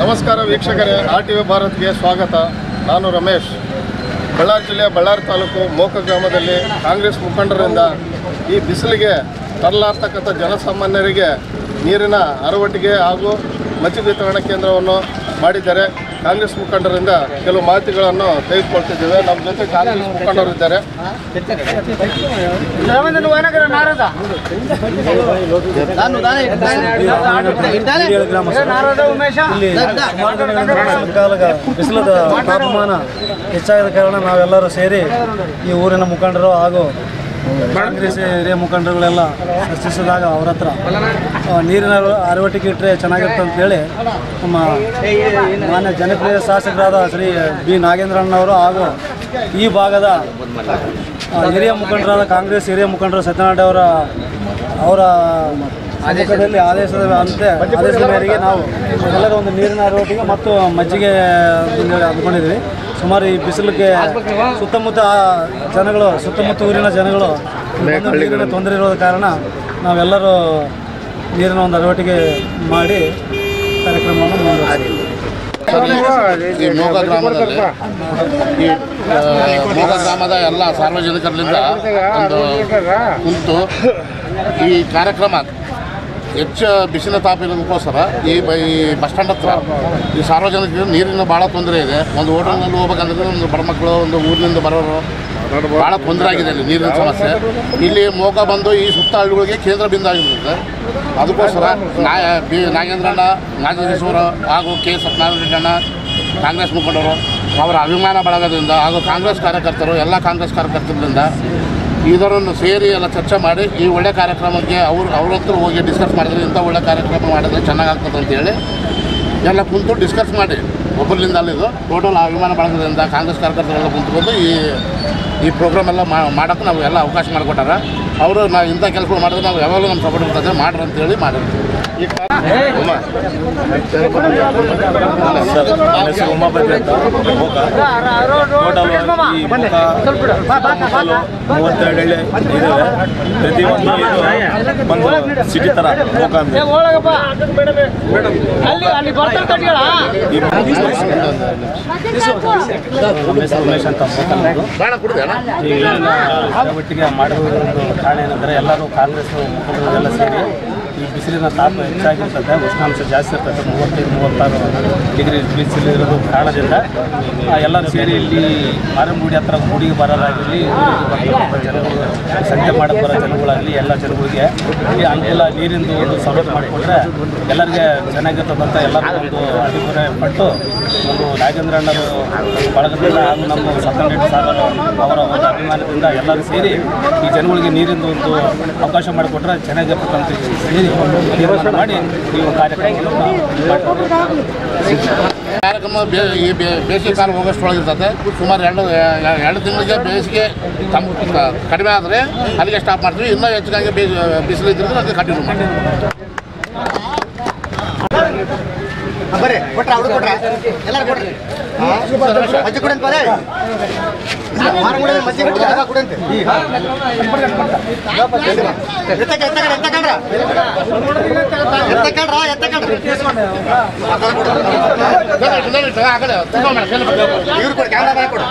ನಮಸ್ಕಾರ ವೀಕ್ಷಕರೇ, RTV ಭಾರತ್ಗೆ ಸ್ವಾಗತ. ನಾನು ರಮೇಶ್. ಬಳ್ಳಾರಿ ಜಿಲ್ಲೆಯ ಬಳ್ಳಾರಿ ತಾಲೂಕು ಮೋಕ ಗ್ರಾಮದಲ್ಲಿ ಕಾಂಗ್ರೆಸ್ ಮುಖಂಡರಿಂದ ಈ ಬಿಸಿಲಿಗೆ ತರಲಾರ್ತಕ್ಕಂಥ ಜನಸಾಮಾನ್ಯರಿಗೆ ನೀರಿನ ಅರವಟ್ಟಿಗೆ ಹಾಗೂ ಮಜ್ಜಿಗೆ ವಿತರಣಾ ಕೇಂದ್ರವನ್ನು ಮಾಡಿದ್ದಾರೆ. ಕಾಂಗ್ರೆಸ್ ಮುಖಂಡರಿಂದ ಕೆಲವು ಮಾಹಿತಿಗಳನ್ನು ತೆಗೆದುಕೊಳ್ತಿದ್ದೇವೆ. ನಮ್ಮ ಜೊತೆ ಕಾಂಗ್ರೆಸ್ ಮುಖಂಡರಿದ್ದಾರೆ. ಬಿಸಿಲದ ತಾಪಮಾನ ಹೆಚ್ಚಾದ ಕಾರಣ ನಾವೆಲ್ಲರೂ ಸೇರಿ ಈ ಊರಿನ ಮುಖಂಡರು ಹಾಗೂ ಕಾಂಗ್ರೆಸ್ ಹಿರಿಯ ಮುಖಂಡರುಗಳೆಲ್ಲ ಚರ್ಚಿಸಿದಾಗ ಅವ್ರ ಹತ್ರ ನೀರಿನ ಅರವಟ್ಟಿಗೆ ಇಟ್ಟರೆ ಚೆನ್ನಾಗಿರುತ್ತೆ ಅಂತೇಳಿ ನಮ್ಮ ಮಾನ್ಯ ಜನಪ್ರಿಯ ಶಾಸಕರಾದ ಶ್ರೀ ಬಿ ನಾಗೇಂದ್ರಣ್ಣವರು ಹಾಗೂ ಈ ಭಾಗದ ಹಿರಿಯ ಮುಖಂಡರಾದ ಕಾಂಗ್ರೆಸ್ ಹಿರಿಯ ಮುಖಂಡರು ಸತ್ಯನಾರಾಯಣ ಅವರ ಸಮ್ಮುಖದಲ್ಲಿ ಆದೇಶದ ಮೇರೆಗೆ ನಾವು ಎಲ್ಲರೂ ಒಂದು ನೀರಿನ ಅರವಟ್ಟಿಗೆ ಮತ್ತು ಮಜ್ಜಿಗೆ ಅಂದ್ಕೊಂಡಿದ್ವಿ. ಸುಮಾರು ಈ ಬಿಸಿಲಿಗೆ ಸುತ್ತಮುತ್ತ ಊರಿನ ಜನಗಳು ನೀರಿನ ತೊಂದರೆ ಇರೋದ ಕಾರಣ ನಾವೆಲ್ಲರೂ ನೀರಿನ ಒಂದು ಅರವಟ್ಟಿಗೆ ಮಾಡಿ ಕಾರ್ಯಕ್ರಮವನ್ನು ಮುಂದುವರಿಸಿದ್ದೀವಿ. ಈ ಮೋಗ ಗ್ರಾಮದ ಎಲ್ಲ ಸಾರ್ವಜನಿಕರಿಂದ ಒಂದು ಕುಂತು ಈ ಕಾರ್ಯಕ್ರಮ ಹೆಚ್ಚು ಬಿಸಿಲ ತಾಪ ಇರೋದಕ್ಕೋಸ್ಕರ ಈ ಬಸ್ ಸ್ಟ್ಯಾಂಡ್ ಹತ್ರ ಈ ಸಾರ್ವಜನಿಕರಿಗೆ ನೀರಿನ ಭಾಳ ತೊಂದರೆ ಇದೆ. ಒಂದು ಹೋಟೆಲ್ನಲ್ಲಿ ಹೋಗ್ಬೇಕಂದ್ರೆ ಒಂದು ಬಡ ಮಕ್ಕಳು ಒಂದು ಊರಿನಿಂದ ಬರೋರು ಭಾಳ ತೊಂದರೆ ಆಗಿದೆ. ಇಲ್ಲಿ ನೀರಿನ ಸಮಸ್ಯೆ ಇಲ್ಲಿ ಮೋಗ ಬಂದು ಈ ಸುತ್ತ ಹಳ್ಳಿಗಳಿಗೆ ಕೇಂದ್ರ ಬಿಂದು ಆಗಿರುತ್ತೆ. ಅದಕ್ಕೋಸ್ಕರ ನಾಗೇಂದ್ರಣ್ಣ, ನಾಗೇಶ್ವರ ಹಾಗೂ ಕೆ ಸತ್ಯನಾರಾಯಣ ರೆಡ್ಡಣ್ಣ ಕಾಂಗ್ರೆಸ್ ಮುಖಂಡರು ಅವರ ಅಭಿಮಾನ ಬಳಗದಿಂದ ಹಾಗೂ ಕಾಂಗ್ರೆಸ್ ಕಾರ್ಯಕರ್ತರು ಎಲ್ಲ ಕಾಂಗ್ರೆಸ್ ಕಾರ್ಯಕರ್ತರಿಂದ ಇದರನ್ನು ಸೇರಿ ಎಲ್ಲ ಚರ್ಚೆ ಮಾಡಿ ಈ ಒಳ್ಳೆ ಕಾರ್ಯಕ್ರಮಕ್ಕೆ ಅವ್ರ ಹತ್ರ ಹೋಗಿ ಡಿಸ್ಕಸ್ ಮಾಡಿದ್ರೆ ಇಂಥ ಒಳ್ಳೆ ಕಾರ್ಯಕ್ರಮ ಮಾಡಿದ್ರೆ ಚೆನ್ನಾಗಾಗ್ತದೆ ಅಂತೇಳಿ ಎಲ್ಲ ಕುಂತು ಡಿಸ್ಕಸ್ ಮಾಡಿ ಒಬ್ಬರಿಂದ ಅಲ್ಲಿದ್ದು ಟೋಟಲ್ ಅಭಿಮಾನ ಬಳಗದಿಂದ ಕಾಂಗ್ರೆಸ್ ಕಾರ್ಯಕರ್ತರೆಲ್ಲ ಕುಂತ್ಕೊಂಡು ಈ ಪ್ರೋಗ್ರಾಮ್ ಎಲ್ಲ ಮಾಡೋಕ್ಕೆ ನಾವು ಎಲ್ಲ ಅವಕಾಶ ಮಾಡಿಕೊಟ್ಟಾರ. ಅವರು ನಾವು ಇಂಥ ಕೆಲಸಗಳು ಮಾಡಿದ್ರೆ ನಾವು ಯಾವಾಗಲೂ ನಮ್ಮ ಸಪೋರ್ಟ್ ಇರ್ತದೆ ಮಾಡ್ರಿ ಅಂತೇಳಿ ಮಾಡಿರ್ತೀವಿ. ಹೆಸರು ಉಮಾಪತಿ ಅಂತ ಮೋಕ. ಟೋಟಲ್ ಈ ಮೋಕ 32 ಹಳ್ಳಿ ಇದ್ದಾವೆ. ಪ್ರತಿಯೊಂದು ಒಂದು ಸಿಟಿ ಥರ ಮೋಕ ಅಂತ ಉಮೇಶ್ ಅಂತ ಒಟ್ಟಿಗೆ ಮಾಡಿರೋದು ಕಾರಣ ಏನಂದರೆ ಎಲ್ಲರೂ ಕಾಂಗ್ರೆಸ್ ಮುಖಂಡರೆಲ್ಲ ಸೇರಿ ಈ ಬಿಸಿಲಿನ ತಾಪ ಹೆಚ್ಚಾಗಿರ್ತದೆ, ಉಷ್ಣಾಂಶ ಜಾಸ್ತಿ ಇರ್ತದೆ, 35-36 ಡಿಗ್ರಿ ಬಿಸಿಲಿರೋದು ಕಾರಣದಿಂದ ಎಲ್ಲರೂ ಸೇರಿ ಇಲ್ಲಿ ಮಾರನಗುಡಿ ಹತ್ರ ಗುಡಿಗೆ ಬರೋದಾಗಲಿ, ಜನಗಳು ಸಂತೆ ಮಾಡಕ್ಕೆ ಬರೋ ಜನಗಳಾಗಲಿ ಎಲ್ಲ ಜನಗಳಿಗೆ ಇಲ್ಲಿ ಅನುಕೂಲ ನೀರಿಂದು ಒಂದು ಸವಲತ್ತು ಮಾಡಿಕೊಂಡ್ರೆ ಎಲ್ಲರಿಗೆ ಚೆನ್ನಾಗಿರ್ತದಂತ ಎಲ್ಲರೂ ಒಂದು ಅಭಿಪ್ರಾಯ ಪಟ್ಟು ಒಂದು ನಾಗೇಂದ್ರಣ್ಣರು ಬಳಗದಿಂದ ಹಾಗೂ ನಮ್ಮ ಸತ್ಯನಾರಾಯಣ ಸಾಗರ ಅವರ ಒಂದು ಅಭಿಮಾನದಿಂದ ಎಲ್ಲರೂ ಸೇರಿ ಈ ಜನಗಳಿಗೆ ನೀರಿಂದು ಒಂದು ಅವಕಾಶ ಮಾಡಿಕೊಟ್ರೆ ಚೆನ್ನಾಗಿರ್ತಕ್ಕಂಥ ಸೇರಿ ತೀರ್ಮಾನ ಮಾಡಿ ಈ ಕಾರ್ಯಕ್ರಮ ಈ ಬೇಸಿಗೆ ಕಾಲ ಹೋಗೋಷ್ಟೊಳಗಿರ್ತದೆ. ಸುಮಾರು ಎರಡು ತಿಂಗಳಿಗೆ ಬೇಸಿಗೆ ಕಡಿಮೆ ಆದರೆ ಅಲ್ಲಿಗೆ ಸ್ಟಾಪ್ ಮಾಡ್ತೀವಿ. ಇನ್ನೂ ಹೆಚ್ಚಿಗೆ ಬಿಸಿಲು ಇದ್ದರೆ ಅದಕ್ಕೆ ಕಂಟಿನ್ಯೂ ಮಾಡ್ತೀವಿ. ಬರ್ರಿ ಕೊಟ್ರ ಅವ್ರು ಕೊಟ್ರ ಎಲ್ಲರೂ ಕೊಡ್ರಿ ಮಜ್ಜಿ ಕೊಡಂತ ಬರೇ ಮಾರಗುಡಿ ಮಜ್ಜಿ ಕೊಡಂತ ಇವ್ರು ಕೊಡಿ ಕ್ಯಾಮ್ರಾ ಕೊಡು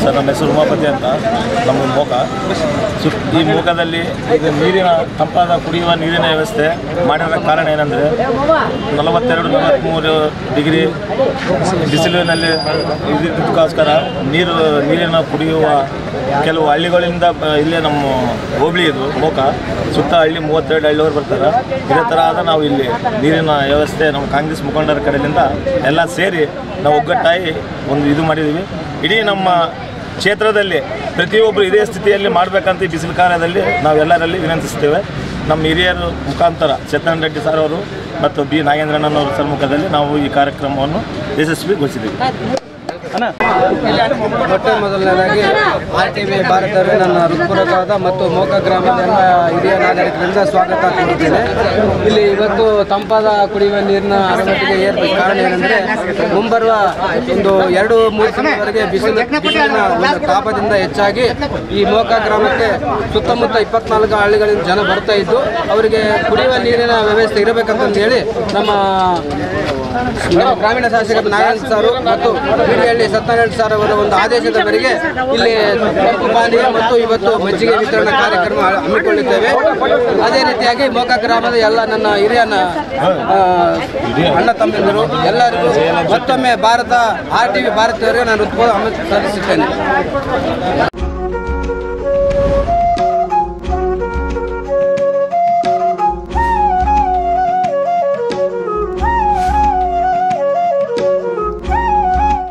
ಸರ್, ನಮ್ಮ ಹೆಸರು ಉಮಾಪತಿ ಅಂತ. ನಮ್ಮ ಮೋಕ ಈ ಮೋಕದಲ್ಲಿ ಇದು ನೀರಿನ ತಂಪಾದ ಕುಡಿಯುವ ನೀರಿನ ವ್ಯವಸ್ಥೆ ಮಾಡಿರೋ ಕಾರಣ ಏನಂದರೆ 42-43 ಡಿಗ್ರಿ ಬಿಸಿಲಿನಲ್ಲಿ ಇದಕ್ಕೋಸ್ಕರ ನೀರಿನ ಕುಡಿಯುವ ಕೆಲವು ಹಳ್ಳಿಗಳಿಂದ ಇಲ್ಲೇ ನಮ್ಮ ಹೋಬಳಿ ಇದು ಮೋಕ ಸುತ್ತ ಹಳ್ಳಿ 32 ಹಳ್ಳಿಯವರು ಬರ್ತಾರೆ. ಇದೇ ಥರ ಆದ ನಾವು ಇಲ್ಲಿ ನೀರಿನ ವ್ಯವಸ್ಥೆ ನಮ್ಮ ಕಾಂಗ್ರೆಸ್ ಮುಖಂಡರ ಕಡೆಯಿಂದ ಎಲ್ಲ ಸೇರಿ ನಾವು ಒಗ್ಗಟ್ಟಾಗಿ ಒಂದು ಇದು ಮಾಡಿದ್ದೀವಿ. ಇಡೀ ನಮ್ಮ ಕ್ಷೇತ್ರದಲ್ಲಿ ಪ್ರತಿಯೊಬ್ಬರು ಇದೇ ಸ್ಥಿತಿಯಲ್ಲಿ ಮಾಡಬೇಕಂತ ಈ ಬಿಸಿಲು ಕಾಲದಲ್ಲಿ ನಾವೆಲ್ಲರಲ್ಲಿ ವಿನಂತಿಸ್ತೇವೆ. ನಮ್ಮ ಹಿರಿಯರ ಮುಖಾಂತರ ಸತ್ಯನಾರಾಯಣ ರೆಡ್ಡಿ ಸರ್ ಅವರು ಮತ್ತು ಬಿ ನಾಗೇಂದ್ರಣ್ಣನವರ ಸಮ್ಮುಖದಲ್ಲಿ ನಾವು ಈ ಕಾರ್ಯಕ್ರಮವನ್ನು ಯಶಸ್ವಿಗೊಳಿಸಿದ್ದೀವಿ. ಮೊಟ್ಟ ಮೊದಲನೇದಾಗಿ RTV ಭಾರತವೇ ನನ್ನ ಹೃತ್ಪೂರ್ವಕವಾದ ಮತ್ತು ಮೋಕ ಗ್ರಾಮದ ಎಲ್ಲ ಹಿರಿಯ ನಾಗರಿಕರಿಂದ ಸ್ವಾಗತ ಕೋರುತ್ತೇನೆ. ಇಲ್ಲಿ ಇವತ್ತು ತಂಪಾದ ಕುಡಿಯುವ ನೀರಿನ ಅರವಟ್ಟಿಗೆ ಏರ್ಬೇಕು. ಕಾರಣ ಏನೆಂದರೆ ಮುಂಬರುವ ಒಂದು 2-3 ತಿಂಗಳವರೆಗೆ ಬಿಸಿಲಿನ ಒಂದು ತಾಪದಿಂದ ಹೆಚ್ಚಾಗಿ ಈ ಮೋಕ ಗ್ರಾಮಕ್ಕೆ ಸುತ್ತಮುತ್ತ 24 ಹಳ್ಳಿಗಳಿಂದ ಜನ ಬರ್ತಾ ಇದ್ದು ಅವರಿಗೆ ಕುಡಿಯುವ ನೀರಿನ ವ್ಯವಸ್ಥೆ ಇರಬೇಕಂತ ಹೇಳಿ ನಮ್ಮ ಗ್ರಾಮೀಣ ಶಾಸಕ ನಾರಾಯಣ ಸರ್ ಮತ್ತು ಹಿರಿಯಹಳ್ಳಿ ಸತ್ಯನಾರಾಯಣ ಸರ್ ಅವರ ಒಂದು ಆದೇಶದ ಮೇರೆಗೆ ಇಲ್ಲಿ ತಂಪು ಪಾನೀಯ ಮತ್ತು ಇವತ್ತು ಮಜ್ಜಿಗೆ ವಿತರಣಾ ಕಾರ್ಯಕ್ರಮ ಹಮ್ಮಿಕೊಂಡಿದ್ದೇವೆ. ಅದೇ ರೀತಿಯಾಗಿ ಮೋಕ ಗ್ರಾಮದ ಎಲ್ಲ ನನ್ನ ಹಿರಿಯ ಅಣ್ಣ ತಮ್ಮಂದಿರು ಎಲ್ಲರಿಗೂ ಮತ್ತೊಮ್ಮೆ RTV ಭಾರತೀಯವರಿಗೆ ನಾನು ಸಲ್ಲಿಸುತ್ತೇನೆ.